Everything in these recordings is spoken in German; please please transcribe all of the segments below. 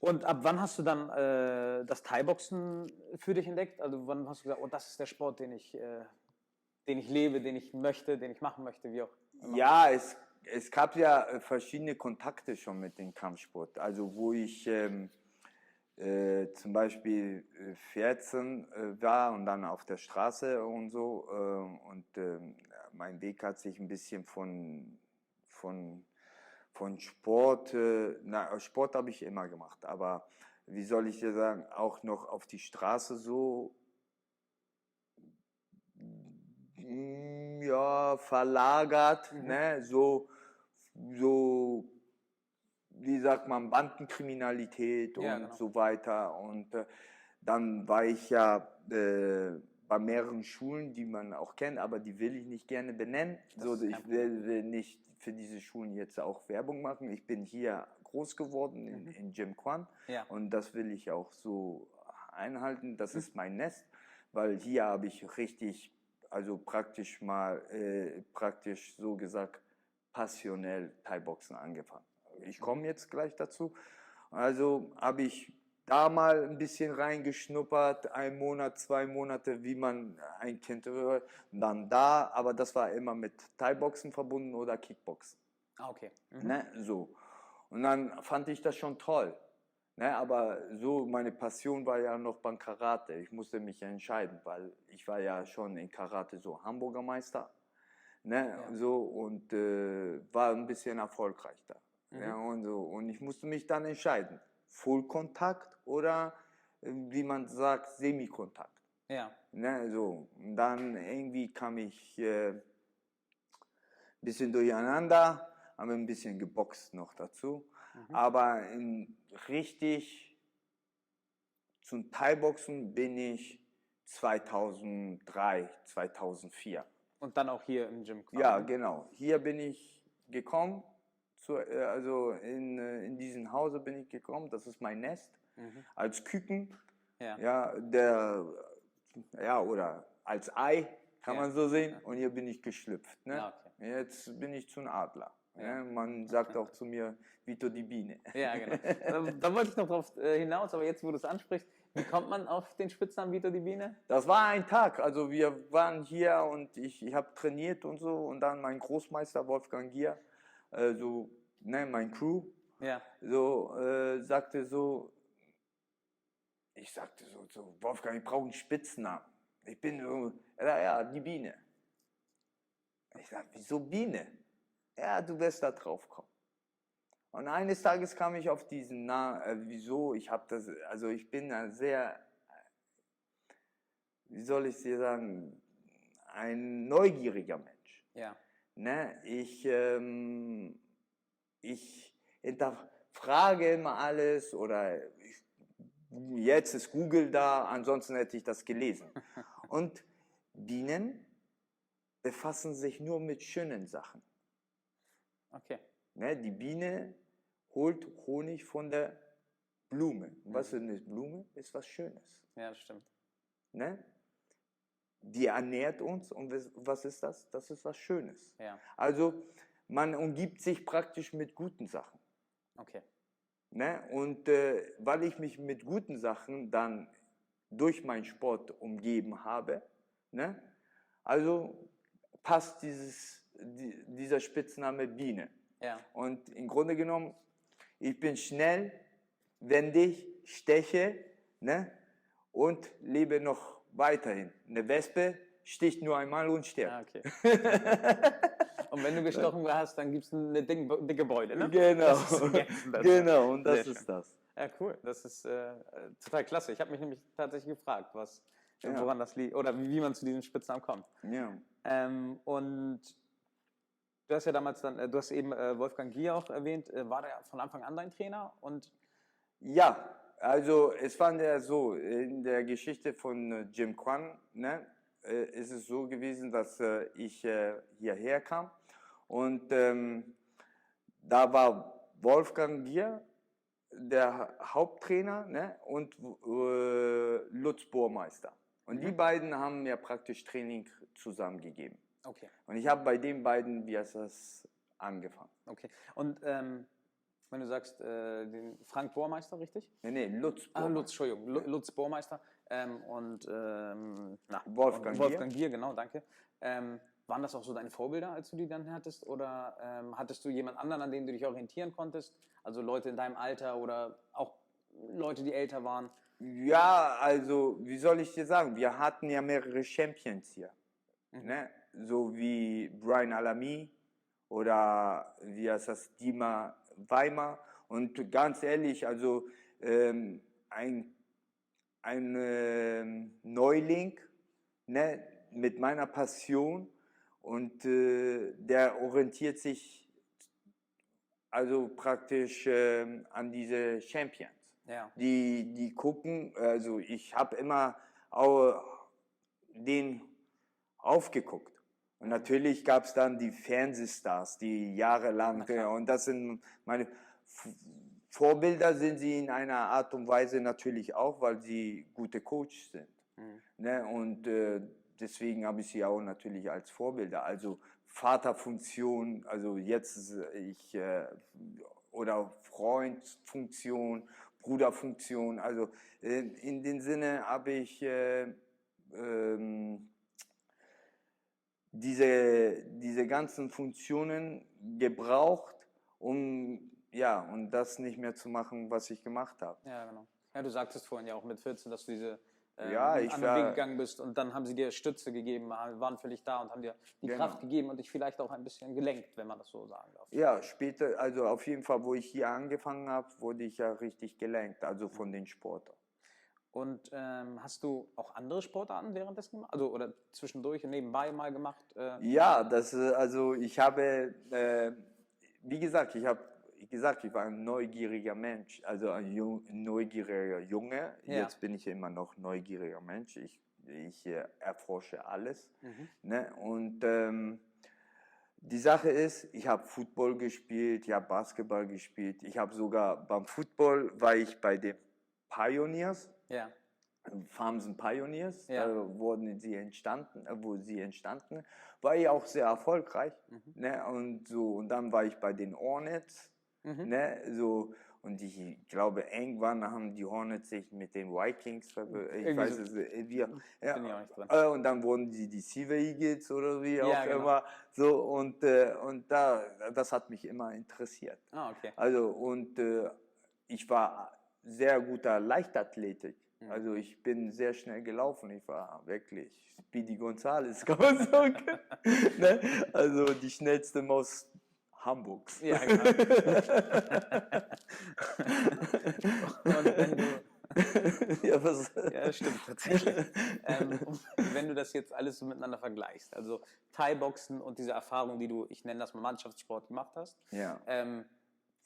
Und ab wann hast du dann das Thai-Boxen für dich entdeckt? Also wann hast du gesagt, oh, das ist der Sport, den ich lebe, den ich möchte, den ich machen möchte, wie auch immer? Ja, es gab ja verschiedene Kontakte schon mit dem Kampfsport. Also wo ich zum Beispiel 14 war und dann auf der Straße und so. Mein Weg hat sich ein bisschen von Sport, Sport habe ich immer gemacht, aber wie soll ich dir sagen, auch noch auf die Straße so, ja, verlagert, ne, so, wie sagt man, Bandenkriminalität Ja, und genau. so weiter. Und dann war ich ja bei mehreren Schulen, die man auch kennt, aber die will ich nicht gerne benennen. Das ist kein Ich Problem. will nicht für diese Schulen jetzt auch Werbung machen. Ich bin hier groß geworden in Jimquan Ja. und das will ich auch so einhalten. Das ist mein Nest, weil hier habe ich richtig, also praktisch so gesagt, passionell Thai-Boxen angefangen. Ich komme jetzt gleich dazu. Also habe ich da mal ein bisschen reingeschnuppert, 1 Monat, 2 Monate, wie man ein Kind hört, dann da, aber das war immer mit Thai-Boxen verbunden oder Kickboxen. Ah, okay. Ne, so. Und dann fand ich das schon toll. Ne, aber so, meine Passion war ja noch beim Karate. Ich musste mich ja entscheiden, weil ich war ja schon in Karate so Hamburger Meister. Ne, Ja. so, und war ein bisschen erfolgreich da. Ja, und so. Und ich musste mich dann entscheiden. Vollkontakt oder, wie man sagt, Semikontakt. Ja. Ne, so. Und dann irgendwie kam ich bisschen durcheinander, haben ein bisschen geboxt noch dazu. Aber richtig zum Thai-Boxen bin ich 2003, 2004. Und dann auch hier im Gym quasi. Ja, Ne? genau. Hier bin ich gekommen, also in diesem Hause bin ich gekommen, das ist mein Nest, als Küken, Ja. ja, oder als Ei, kann Ja. man so sehen, und hier bin ich geschlüpft. Ne? Ja, okay. Jetzt bin ich zum Adler. Ja. Ne? Man sagt auch zu mir, Vito die Biene. Ja, genau. Da wollte ich noch drauf hinaus, aber jetzt, wo du es ansprichst, wie kommt man auf den Spitznamen Vito die Biene? Das war ein Tag, also wir waren hier und ich habe trainiert und so, und dann mein Großmeister Wolfgang Gier, so, ne, mein Crew, Ja. so, sagte so, ich sagte so, Wolfgang, ich brauche einen Spitznamen. Ich bin so, ja, die Biene. Ich sag, wieso Biene? Ja, du wirst da drauf kommen. Und eines Tages kam ich auf diesen Namen, wieso, also ich bin ein sehr, wie soll ich dir sagen, ein neugieriger Mensch. Ja. Ne? Ich hinterfrage immer alles, oder jetzt ist Google da, ansonsten hätte ich das gelesen. Und Bienen befassen sich nur mit schönen Sachen. Okay. Ne? Die Biene holt Honig von der Blume. Was ist eine Blume? Ist was Schönes. Ja, das stimmt. Ne? Die ernährt uns, und was ist das? Das ist was Schönes. Ja. Also man umgibt sich praktisch mit guten Sachen. Okay. Ne? Und weil ich mich mit guten Sachen dann durch meinen Sport umgeben habe, ne? Also passt dieser Spitzname Biene. Ja. Und im Grunde genommen, ich bin schnell, wendig, steche, ne? Und lebe noch weiterhin. Eine Wespe sticht nur einmal und stirbt. Ja, okay. Und wenn du gestochen hast, dann gibt es eine dicke Beule, ne? Genau, Das ist ergänzend, das genau, und Sehr das schön. ist das. Ja, cool. Das ist total klasse. Ich habe mich nämlich tatsächlich gefragt, Ja. woran das liegt oder wie man zu diesem Spitznamen kommt. Ja. Und du hast ja damals dann, du hast eben Wolfgang Gier auch erwähnt, war der von Anfang an dein Trainer? Und Ja, also es war ja so, in der Geschichte von Jim Kwan, ne, ist es so gewesen, dass ich hierher kam, und da war Wolfgang Gier der Haupttrainer, ne, und Lutz Burmeister. Und die beiden haben mir praktisch Training zusammengegeben. okay. Und ich habe bei den beiden, wie heißt das, angefangen. Okay. Und Wenn du sagst, den Frank Bohrmeister, richtig? Nee, Lutz. Lutz, Entschuldigung, Lutz Bohrmeister Wolfgang Gier, genau, danke. Waren das auch so deine Vorbilder, als du die dann hattest? Oder hattest du jemand anderen, an dem du dich orientieren konntest? Also Leute in deinem Alter oder auch Leute, die älter waren? Ja, also, wie soll ich dir sagen? Wir hatten ja mehrere Champions hier. Ne? So wie Brian Alami oder wie heißt das, Dima Weimar. Und ganz ehrlich, also ein Neuling, ne, mit meiner Passion und der orientiert sich also praktisch an diese Champions. Ja. Die gucken, also ich habe immer auch den aufgeguckt. Und natürlich gab es dann die Fernsehstars, die jahrelang, und das sind meine Vorbilder, sind sie in einer Art und Weise natürlich auch, weil sie gute Coaches sind. Ne? Und deswegen habe ich sie auch natürlich als Vorbilder. Also Vaterfunktion, also jetzt oder Freundfunktion, Bruderfunktion. Also in dem Sinne habe ich diese ganzen Funktionen gebraucht, um und das nicht mehr zu machen, was ich gemacht habe. Ja, genau. Ja, du sagtest vorhin ja auch mit 14, dass du diese Ich anderen Weg gegangen bist und dann haben sie dir Stütze gegeben, waren für dich da und haben dir die Kraft gegeben und dich vielleicht auch ein bisschen gelenkt, wenn man das so sagen darf. Ja, später, also auf jeden Fall, wo ich hier angefangen habe, wurde ich ja richtig gelenkt, also von den Sportlern. Und hast du auch andere Sportarten währenddessen gemacht? Also oder zwischendurch und nebenbei mal gemacht? Ja, also ich habe, wie gesagt, ich war ein neugieriger Mensch, also ein neugieriger Junge. Ja. Jetzt bin ich immer noch neugieriger Mensch. Ich erforsche alles. Ne? Und die Sache ist, ich habe Football gespielt, ich habe Basketball gespielt. Ich habe sogar beim Football war ich bei den Pioneers. Ja. Farmsen Pioneers, Ja. wo sie entstanden, war ich auch sehr erfolgreich. Ne? Und dann war ich bei den Hornets. Ne? So, und ich glaube, irgendwann haben die Hornets sich mit den Vikings, ich weiß es und dann wurden die Silver Eagles oder wie auch immer. So, und das hat mich immer interessiert. Ah, okay. Also, und ich war sehr guter Leichtathletik. Also ich bin sehr schnell gelaufen. Ich war wirklich Speedy Gonzales, kann man sagen. Ne? Also die schnellste Maus Hamburgs. Ja, genau. Und wenn du ja, das stimmt tatsächlich. Wenn du das jetzt alles so miteinander vergleichst, also Thai-Boxen und diese Erfahrung, die du, ich nenne das mal Mannschaftssport, gemacht hast. Ja.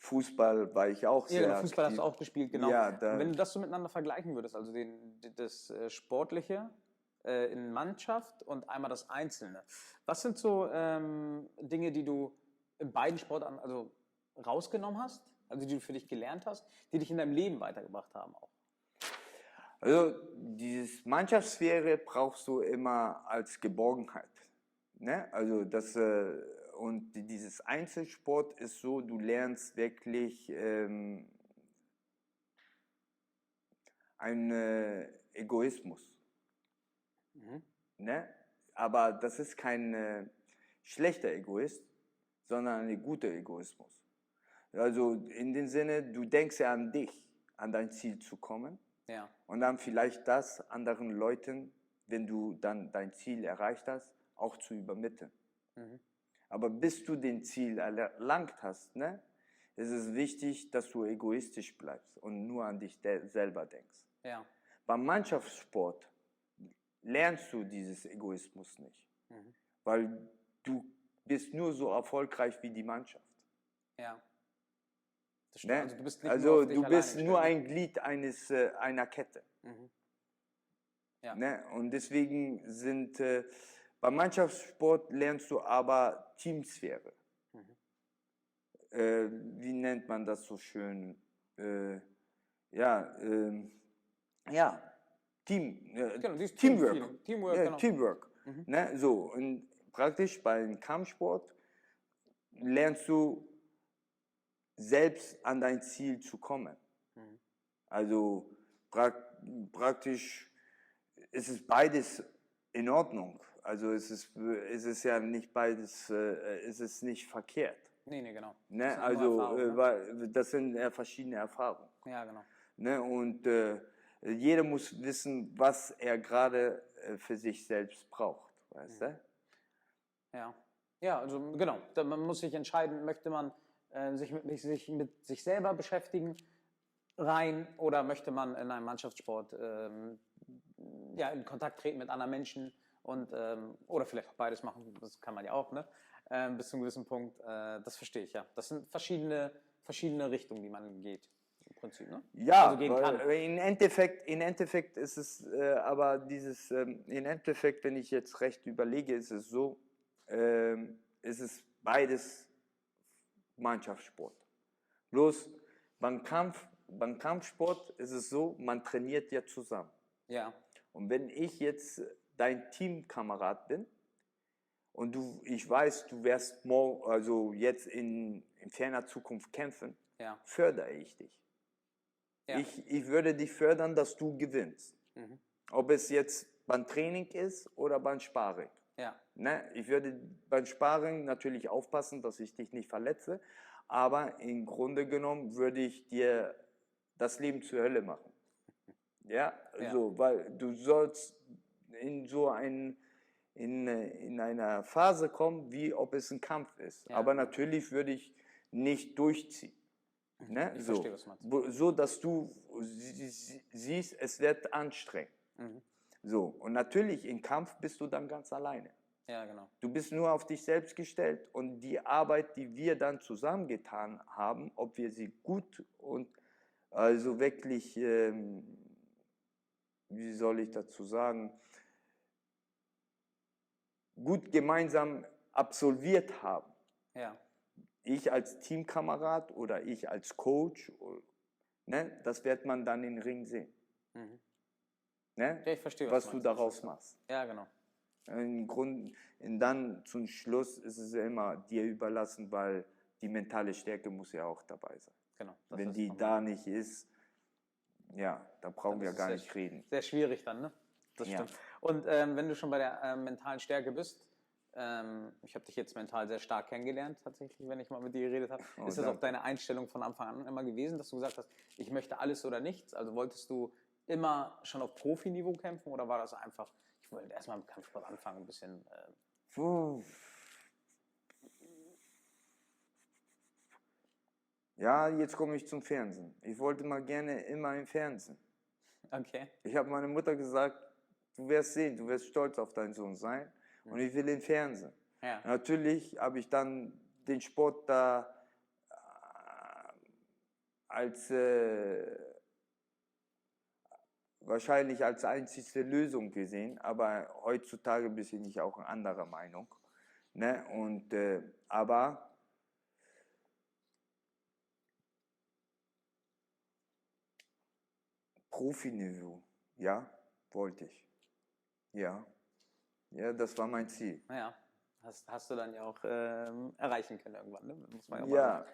Fußball war ich auch sehr aktiv. Fußball hast du auch gespielt, genau. Ja, und wenn du das so miteinander vergleichen würdest, also das Sportliche in Mannschaft und einmal das Einzelne. Was sind so Dinge, die du in beiden Sportarten also rausgenommen hast, also die du für dich gelernt hast, die dich in deinem Leben weitergebracht haben auch? Also dieses Mannschaftssphäre brauchst du immer als Geborgenheit. Ne? Also und dieses Einzelsport ist so, du lernst wirklich einen Egoismus. Ne? Aber das ist kein schlechter Egoist, sondern ein guter Egoismus. Also in dem Sinne, du denkst ja an dich, an dein Ziel zu kommen. Ja. Und dann vielleicht das anderen Leuten, wenn du dann dein Ziel erreicht hast, auch zu übermitteln. Aber bis du den Ziel erlangt hast, ne, ist es wichtig, dass du egoistisch bleibst und nur an dich selber denkst. Ja. Beim Mannschaftssport lernst du dieses Egoismus nicht, weil du bist nur so erfolgreich wie die Mannschaft. Ja. Das stimmt. Ne? Also du bist nicht also nur auf dich du bist alleine nur gestellt. ein Glied einer Kette. Ja. Ne? Und deswegen beim Mannschaftssport lernst du aber Teamsphäre. Wie nennt man das so schön? Teamwork. Teamwork, Ja, genau. Teamwork. Ne? So, und praktisch beim Kampfsport lernst du selbst an dein Ziel zu kommen. Mhm. Also praktisch ist es beides in Ordnung. Also es ist ja nicht beides, es ist nicht verkehrt. Nee, genau. Das Ne? sind nur Also Erfahrungen, ne? weil das sind ja verschiedene Erfahrungen. Ja, genau. Ne? Und jeder muss wissen, was er gerade für sich selbst braucht. Weißt du? Ja. Ja, also genau. Man muss sich entscheiden, möchte man sich mit sich selber beschäftigen rein oder möchte man in einem Mannschaftssport ja, in Kontakt treten mit anderen Menschen und oder vielleicht auch beides machen, das kann man ja auch, ne? Bis zu einem gewissen Punkt. Das verstehe ich, ja. Das sind verschiedene Richtungen, die man geht, im Prinzip, ne? Ja, Also gehen kann. weil in Endeffekt ist es aber dieses, in Endeffekt, wenn ich jetzt recht überlege, ist es so, ist es beides Mannschaftssport. Bloß beim Kampfsport ist es so, man trainiert ja zusammen. Ja, Und wenn ich jetzt dein Teamkamerad bin und ich weiß, du wirst also jetzt in ferner Zukunft kämpfen, ja, fördere ich dich. ja. Ich würde dich fördern, dass du gewinnst. Mhm. Ob es jetzt beim Training ist oder beim Sparring. Ja, Ne? Ich würde beim Sparring natürlich aufpassen, dass ich dich nicht verletze, aber im Grunde genommen würde ich dir das Leben zur Hölle machen. Ja, Ja. so, weil du sollst in in einer Phase kommen, wie ob es ein Kampf ist. Ja. Aber natürlich würde ich nicht durchziehen. Ne? Ich So, verstehe, was du meinst. so, dass du siehst, es wird anstrengend. Mhm. So, und natürlich im Kampf bist du dann ganz alleine. Ja, genau. Du bist nur auf dich selbst gestellt und die Arbeit, die wir dann zusammengetan haben, ob wir sie gut und also wirklich, wie soll ich dazu sagen, gut gemeinsam absolviert haben. Ja, Ich als Teamkamerad oder ich als Coach, ne, das wird man dann im Ring sehen. mhm. Ne? Ja, ich verstehe, Was du du meinst. daraus machst. Ja, genau. Im Grunde, und dann zum Schluss ist es ja immer dir überlassen, weil die mentale Stärke muss ja auch dabei sein. Genau. Das Wenn ist die nochmal- da nicht ist, ja, da brauchen dann wir ist es gar sehr nicht reden. Sehr schwierig dann, ne? Das Ja. stimmt. Und wenn du schon bei der mentalen Stärke bist, ich habe dich jetzt mental sehr stark kennengelernt, tatsächlich, wenn ich mal mit dir geredet habe. Oh, Ist das auch danke. deine Einstellung von Anfang an immer gewesen, dass du gesagt hast, ich möchte alles oder nichts? Also wolltest du immer schon auf Profiniveau kämpfen oder war das einfach, ich wollte erstmal mit Kampfsport anfangen, ein bisschen. Puh. Ja, jetzt komme ich zum Fernsehen. Ich wollte mal gerne immer im Fernsehen. Okay. Ich habe meiner Mutter gesagt, du wirst sehen, du wirst stolz auf deinen Sohn sein und ich will im Fernsehen. Ja. Natürlich habe ich dann den Sport da als wahrscheinlich als einzigste Lösung gesehen, aber heutzutage bin ich auch anderer Meinung. Ne? Und, aber Profiniveau, ja, wollte ich. Ja, ja, das war mein Ziel. Naja, hast du dann ja auch erreichen können irgendwann, ne? Muss man ja mal Ja,